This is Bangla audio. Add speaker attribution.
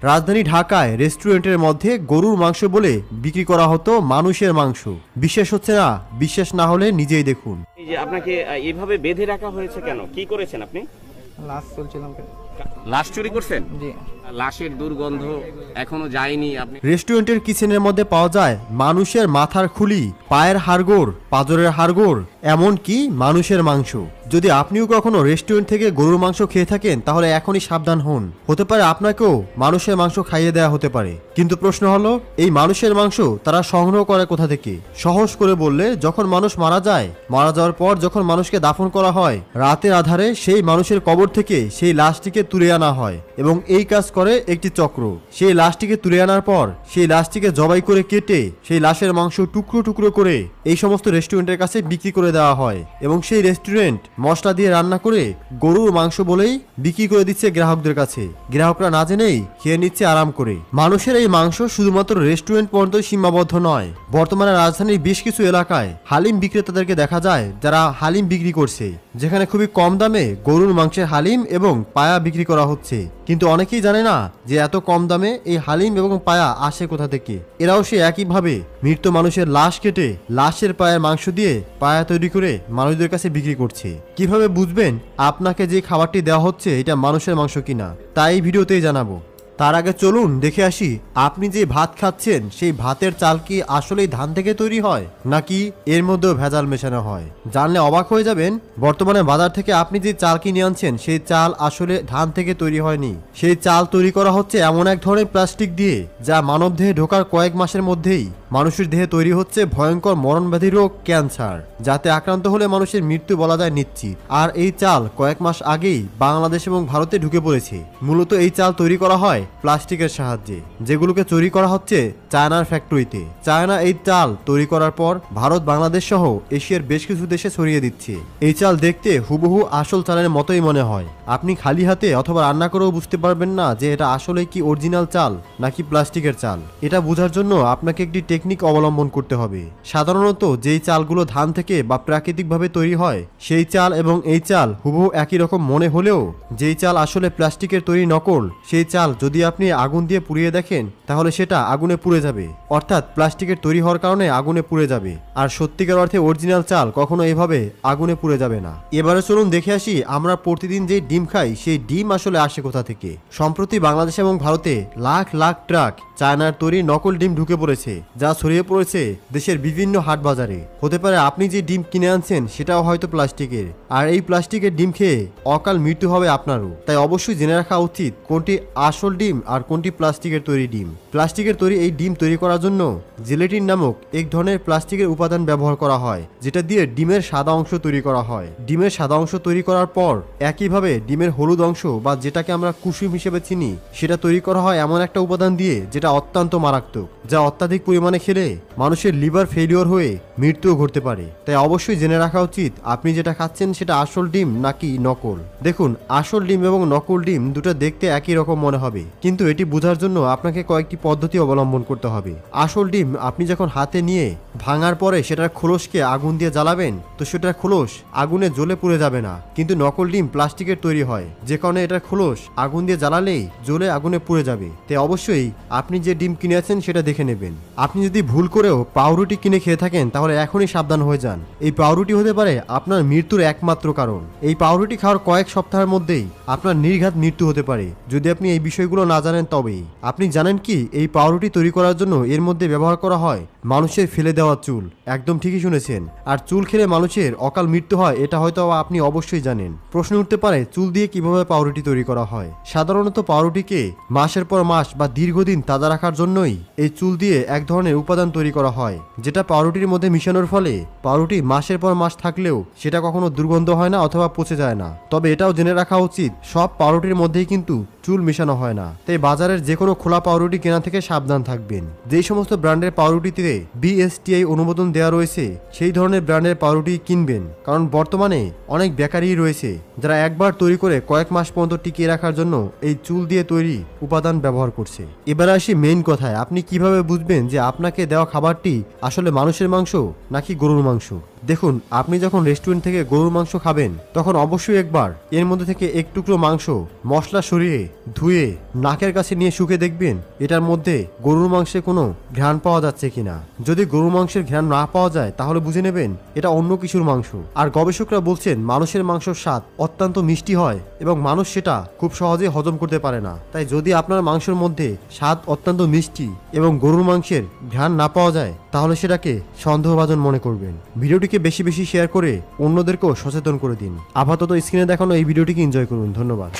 Speaker 1: রাজধানী ঢাকায় রেস্টুরেন্টের মধ্যে গরুর মাংস বলে বিক্রি করা হতো মানুষের মাংস। বিশ্বাস হচ্ছে না? বিশ্বাস না হলে নিজেই দেখুন।
Speaker 2: এই যে আপনাকে এইভাবে বেঁধে রাখা হয়েছে কেন? কি করেছেন আপনি?
Speaker 3: লাশ চলছিলাম।
Speaker 2: লাশ চুরি করছেন?
Speaker 3: জি।
Speaker 2: লাশের দুর্গন্ধ এখনো যায়নি। আপনি
Speaker 1: রেস্টুরেন্টের কিচেনের মধ্যে পাওয়া যায় মানুষের মাথার খুলি, পায়ের হাড়গোড়, পাঁজরের হাড়গোড়, এমনকি মানুষের মাংস। যদি আপনিও কখনো রেস্টুরেন্ট থেকে গরুর মাংস খেয়ে থাকেন তাহলে এখনই সাবধান হন। হতে পারে আপনাকেও মানুষের মাংস খাইয়ে দেওয়া হতে পারে। কিন্তু প্রশ্ন হলো, এই মানুষের মাংস তারা সংগ্রহ করে কোথা থেকে? সহজ করে বললে, যখন মানুষ মারা যায়, মারা যাওয়ার পর যখন মানুষকে দাফন করা হয়, রাতের আধারে সেই মানুষের কবর থেকে সেই লাশটিকে তুলে আনা হয় এবং এই কাজ করে একটি চক্র। সেই লাশটিকে তুলে আনার পর সেই লাশটিকে জবাই করে কেটে সেই লাশের মাংস টুকরো টুকরো করে এই সমস্ত রেস্টুরেন্টের কাছে বিক্রি করে দেওয়া হয় এবং সেই রেস্টুরেন্ট মশলা দিয়ে রান্না করে গরুর মাংস বলেই বিক্রি করে দিচ্ছে গ্রাহকদের কাছে। গ্রাহকরা না জেনেই খেয়ে নিচ্ছে আরাম করে। মানুষের এই মাংস শুধুমাত্র রেস্টুরেন্ট পর্যন্ত সীমাবদ্ধ নয়। বর্তমানে রাজধানীর বেশ কিছু এলাকায় হালিম বিক্রেতাদেরকে দেখা যায় যারা হালিম বিক্রি করছে, যেখানে খুবই কম দামে গরুর মাংসের হালিম এবং পায়া বিক্রি করা হচ্ছে। কিন্তু অনেকেই জানে না যে এত কম দামে এই হালিম এবং পায়া আসে কোথা থেকে। এরাও সে একইভাবে মৃত মানুষের লাশ কেটে লাশের পায়ের মাংস দিয়ে পায়া তৈরি করে মানুষদের কাছে বিক্রি করছে। কিভাবে বুঝবেন আপনাকে যে খাবারটি দেওয়া হচ্ছে এটা মানুষের মাংস কিনা? তাই এই ভিডিওতেই জানাবো। তার আগে চলুন দেখে আসি, আপনি যে ভাত খাচ্ছেন সেই ভাতের চাল কি আসলেই ধান থেকে তৈরি হয় নাকি এর মধ্যেও ভেজাল মেশানো হয়? জানলে অবাক হয়ে যাবেন, বর্তমানে বাজার থেকে আপনি যে চাল কিনে আনছেন সেই চাল আসলে ধান থেকে তৈরি হয়নি। সেই চাল তৈরি করা হচ্ছে এমন এক ধরনের প্লাস্টিক দিয়ে যা মানবদেহে ঢোকার কয়েক মাসের মধ্যেই মানুষের দেহে তৈরি হচ্ছে ভয়ঙ্কর মরণব্যাধি রোগ ক্যান্সার, যাতে আক্রান্ত হলে মানুষের মৃত্যু বলা যায় নিশ্চিত। আর এই চাল কয়েক মাস আগেই বাংলাদেশ এবং ভারতে ঢুকে পড়েছে। মূলত এই চাল তৈরি করা হয় প্লাস্টিকের সাহায্যে, যেগুলোকে তৈরি করা হচ্ছে চায়নার ফ্যাক্টরিতে। চায়না এই চাল তৈরি করার পর ভারত, বাংলাদেশ সহ এশিয়ার বেশ কিছু দেশে ছড়িয়ে দিচ্ছে। এই চাল দেখতে হুবহু আসল চালের মতোই মনে হয়। আপনি খালি হাতে অথবা রান্না করেও বুঝতে পারবেন না যে এটা আসলে কি অরিজিনাল চাল নাকি প্লাস্টিকের চাল। এটা বোঝার জন্য আপনাকে একটি টেকনিক অবলম্বন করতে হবে। সাধারণত যেই চালগুলো ধান থেকে বা প্রাকৃতিকভাবে তৈরি হয় সেই চাল এবং এই চাল হুবহু একই রকম মনে হলেও যেই চাল আসলে প্লাস্টিকের তৈরি নকল, সেই চাল যদি আপনি আগুন দিয়ে পুড়িয়ে দেখেন তাহলে সেটা আগুনে পুড়ে যাবে। অর্থাৎ প্লাস্টিকের তৈরি হওয়ার কারণে আগুনে পুড়ে যাবে। আর সত্যিকার অর্থে অরিজিনাল চাল কখনো এভাবে আগুনে পুড়ে যাবে না। এবারে চলুন দেখে আসি, আমরা প্রতিদিন যে ডিম খাই সেই ডিম আসলে আসে কোথা থেকে। সম্প্রতি বাংলাদেশ এবং ভারতে লাখ লাখ ট্রাক চায়নার তৈরি নকল ডিম ঢুকে পড়েছে, যা ছড়িয়ে পড়েছে দেশের বিভিন্ন হাট বাজারে। হতে পারে আপনি যে ডিম কিনে আনছেন সেটাও হয়তো প্লাস্টিকের, আর এই প্লাস্টিকের ডিম খেয়ে অকাল মৃত্যু হবে আপনারও। তাই অবশ্যই জেনে রাখা উচিত কোনটি আসল ডিম আর কোনটি প্লাস্টিকের তৈরি ডিম। প্লাস্টিকের তৈরি এই ডিম তৈরি করার জন্য জেলেটিন নামক এক ধরনের প্লাস্টিকের উপাদান ব্যবহার করা হয়, যেটা দিয়ে ডিমের সাদা অংশ তৈরি করা হয়। ডিমের সাদা অংশ তৈরি করার পর একইভাবে ডিমের হলুদ অংশ বা যেটাকে আমরা কুসুম হিসেবে চিনি সেটা তৈরি করা হয় এমন একটা উপাদান দিয়ে যেটা অত্যন্ত মারাত্মক, যা অত্যাধিক পরিমাণে খেলে মানুষের লিভার ফেলিওর হয়ে মৃত্যুও ঘটতে পারে। তাই অবশ্যই জেনে রাখা উচিত আপনি যেটা খাচ্ছেন সেটা আসল ডিম নাকি নকল। দেখুন, আসল ডিম এবং নকল ডিম দুটো দেখতে একই রকম মনে হবে, কিন্তু এটি বোঝার জন্য আপনাকে কয়েকটি পদ্ধতি অবলম্বন করতে হবে। আসল ডিম আপনি যখন হাতে নিয়ে ভাঙার পরে সেটার খোলসকে আগুন দিয়ে জ্বালাবেন তো সেটার খোলস আগুনে জ্বলে পুড়ে যাবে না। কিন্তু নকল ডিম প্লাস্টিকের তৈরি হয়, যে কারণে এটার খোলস আগুন দিয়ে জ্বালালেই জ্বলে আগুনে পুড়ে যাবে। তাই অবশ্যই আপনি যে ডিম কিনে আছেন সেটা দেখে নেবেন। আপনি যদি ভুল করেও পাউরুটি কিনে খেয়ে থাকেন তাহলে এখনই সাবধান হয়ে যান। এই পাউরুটি হতে পারে আপনার মৃত্যুর একমাত্র কারণ। এই পাউরুটি খাওয়ার কয়েক সপ্তাহের মধ্যেই আপনার নির্ঘাত মৃত্যু হতে পারে যদি আপনি এই বিষয়গুলো না জানেন। তবেই আপনি জানেন কি এই পাউরুটি তৈরি করার জন্য এর মধ্যে ব্যবহার করা হয় মানুষের ফেলে দেওয়া চুল। একদম ঠিকই শুনেছেন। আর চুল খেলে মানুষের অকাল মৃত্যু হয় এটা হয়তো আপনি অবশ্যই জানেন। প্রশ্ন উঠতে পারে, চুল দিয়ে কিভাবে পাউরুটি তৈরি করা হয়? সাধারণত পাউরুটিকে মাসের পর মাস বা দীর্ঘদিন তাজা রাখার জন্যই এই চুল দিয়ে এক ধরনের উপাদান তৈরি করা হয়, যেটা পাউরুটির মধ্যে মিশানোর ফলে পাউরুটি মাসের পর মাস থাকলেও সেটা কখনো দুর্গন্ধ হয় না অথবা পচে যায় না। তবে এটাও জেনে রাখা উচিত সব পাউরুটির মধ্যেই কিন্তু চুল মেশানো হয় না। তাই বাজারের যে কোনো খোলা পাউরুটি কেনা থেকে সাবধান থাকবেন। যেই সমস্ত ব্র্যান্ডের পাউরুটিতে বিএসটিআই অনুমোদন দেওয়া রয়েছে সেই ধরনের ব্র্যান্ডের পাউরুটি কিনবেন, কারণ বর্তমানে অনেক বেকারি রয়েছে যারা একবার তৈরি করে কয়েক মাস পর্যন্ত টিকিয়ে রাখার জন্য এই চুল দিয়ে তৈরি উপাদান ব্যবহার করছে। এবার আসি মেইন কথায়, আপনি কিভাবে বুঝবেন যে আপনাকে দেওয়া খাবারটি আসলে মানুষের মাংস নাকি গরুর মাংস? দেখুন, আপনি যখন রেস্টুরেন্ট থেকে গরুর মাংস খাবেন তখন অবশ্যই একবার এর মধ্যে থেকে এক টুকরো মাংস মশলা সরিয়ে ধুয়ে নাকের কাছে নিয়ে শুকে দেখবেন এটার মধ্যে গরুর মাংসে কোনো ঘ্রাণ পাওয়া যাচ্ছে কিনা। যদি গরুর মাংসের ঘ্রাণ না পাওয়া যায় তাহলে বুঝে নেবেন এটা অন্য কিছুর মাংস। আর গবেষকরা বলছেন মানুষের মাংসের স্বাদ অত্যন্ত মিষ্টি হয় এবং মানুষ সেটা খুব সহজে হজম করতে পারে না। তাই যদি আপনার মাংসের মধ্যে স্বাদ অত্যন্ত মিষ্টি এবং গরুর মাংসের ঘ্রাণ না পাওয়া যায় তাহলে সেটাকে সন্দেহভাজন মনে করবেন। ভিডিওটিকে বেশি বেশি শেয়ার করে অন্যদেরকেও সচেতন করে দিন। আপাতত স্ক্রিনে দেখানো এই ভিডিওটিকে এনজয় করুন। ধন্যবাদ।